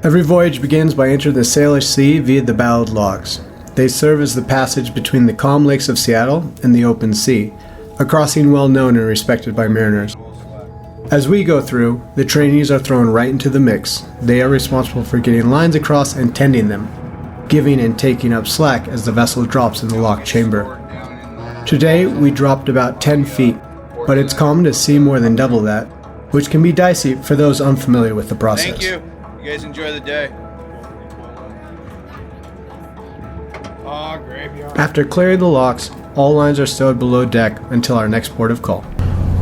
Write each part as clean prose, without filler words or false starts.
Every voyage begins by entering the sailor's sea via the bowed logs. They serve as the passage between the calm lakes of Seattle and the open sea, a crossing well known and respected by mariners. As we go through, the trainees are thrown right into the mix. They are responsible for getting lines across and tending them, giving and taking up slack as the vessel drops in the locked chamber. Today, we dropped about 10 feet, but it's common to see more than double that, which can be dicey for those unfamiliar with the process. Thank you. You guys enjoy the day. Oh, graveyard. After clearing the locks, all lines are stowed below deck until our next port of call.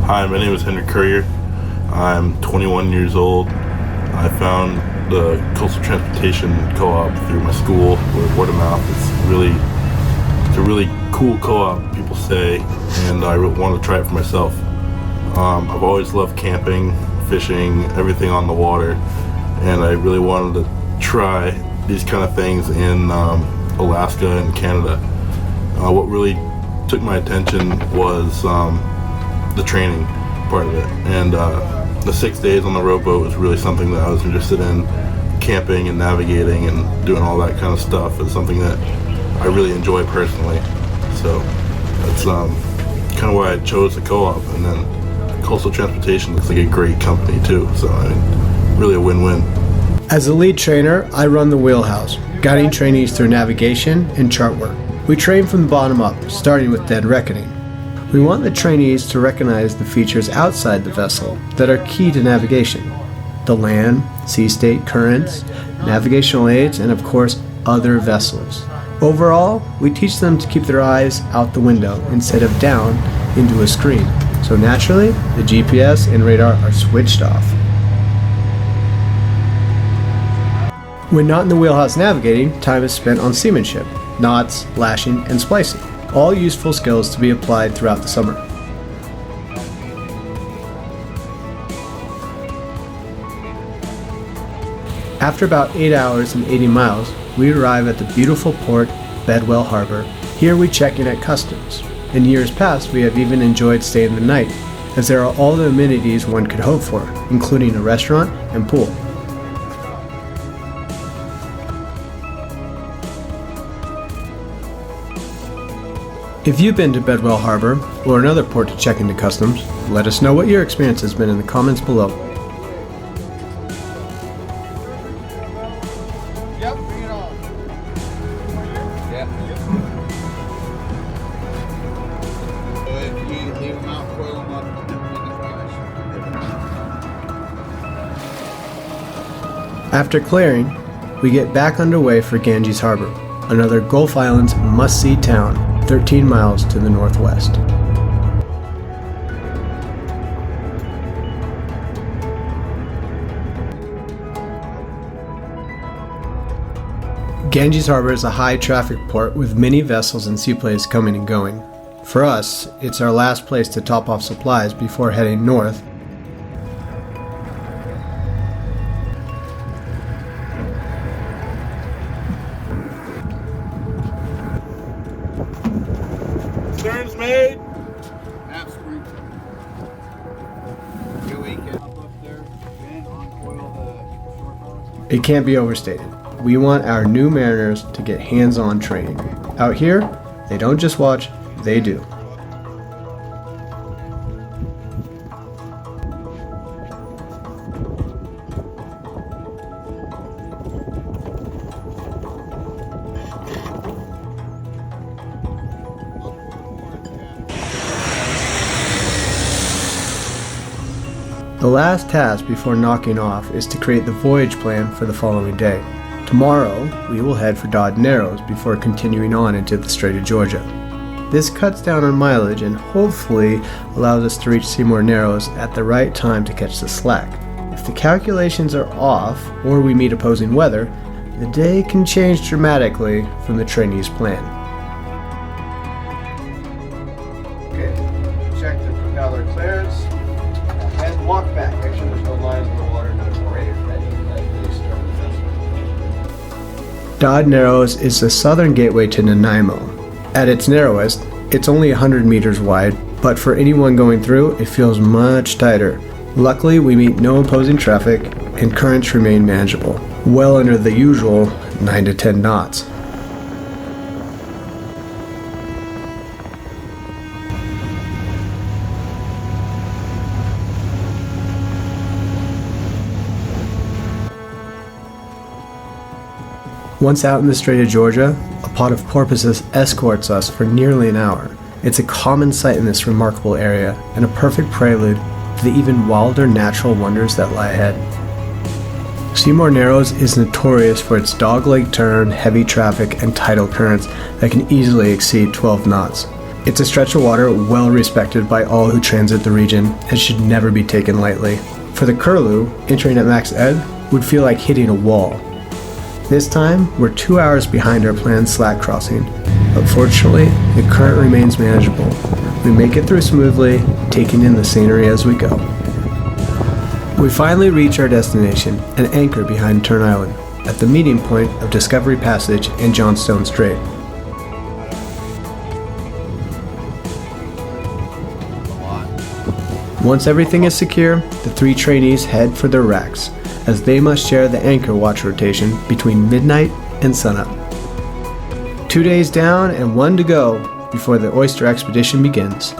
Hi, my name is Henry Curlew. I'm 21 years old. I found the Coastal Transportation Co-op through my school with word of mouth. It's a really cool co-op, people say, and I want to try it for myself. I've always loved camping, fishing, everything on the water, and I really wanted to try these kind of things in Alaska and Canada. What really took my attention was the training part of it, and the 6 days on the rowboat was really something that I was interested in. Camping and navigating and doing all that kind of stuff is something that I really enjoy personally, so that's kind of why I chose the co-op. And then Coastal Transportation looks like a great company too, so I mean, really a win-win. As the lead trainer, I run the wheelhouse, guiding trainees through navigation and chart work. We train from the bottom up, starting with dead reckoning. We want the trainees to recognize the features outside the vessel that are key to navigation: the land, sea state, currents, navigational aids, and of course, other vessels. Overall, we teach them to keep their eyes out the window instead of down into a screen. So naturally, the GPS and radar are switched off. When not in the wheelhouse navigating, time is spent on seamanship, knots, lashing, and splicing, all useful skills to be applied throughout the summer. After about 8 hours and 80 miles, we arrive at the beautiful port, Bedwell Harbor. Here we check in at customs. In years past, we have even enjoyed staying the night, as there are all the amenities one could hope for, including a restaurant and pool. If you've been to Bedwell Harbor or another port to check into customs, let us know what your experience has been in the comments below. Yep, bring it on. Yep. So if you leave them out, coil them up in the crash. After clearing, we get back underway for Ganges Harbor, another Gulf Islands must-see town, 13 miles to the northwest. Ganges Harbor is a high-traffic port with many vessels and seaplanes coming and going. For us, it's our last place to top off supplies before heading north. Turns made. Absolutely. Good weekend. Up there and uncoil the short boats. It can't be overstated. We want our new mariners to get hands-on training. Out here, they don't just watch, they do. The last task before knocking off is to create the voyage plan for the following day. Tomorrow, we will head for Dodd Narrows before continuing on into the Strait of Georgia. This cuts down on mileage and hopefully allows us to reach Seymour Narrows at the right time to catch the slack. If the calculations are off or we meet opposing weather, the day can change dramatically from the trainees' plan. Okay, check the propeller clearance and walk back. Make sure there's no lines in the water, no parade. Dodd Narrows is the southern gateway to Nanaimo. At its narrowest, it's only 100 meters wide, but for anyone going through, it feels much tighter. Luckily, we meet no opposing traffic and currents remain manageable. well under the usual 9 to 10 knots. Once out in the Strait of Georgia, a pod of porpoises escorts us for nearly an hour. It's a common sight in this remarkable area, and a perfect prelude to the even wilder natural wonders that lie ahead. Seymour Narrows is notorious for its dogleg turn, heavy traffic, and tidal currents that can easily exceed 12 knots. It's a stretch of water well respected by all who transit the region and should never be taken lightly. For the Curlew, entering at max ebb would feel like hitting a wall. This time, we're 2 hours behind our planned slack crossing, but fortunately, the current remains manageable. We make it through smoothly, taking in the scenery as we go. We finally reach our destination and anchor behind Turn Island, at the meeting point of Discovery Passage and Johnstone Strait. Once everything is secure, the 3 trainees head for their racks, as they must share the anchor watch rotation between midnight and sunup. 2 days down and 1 to go before the oyster expedition begins.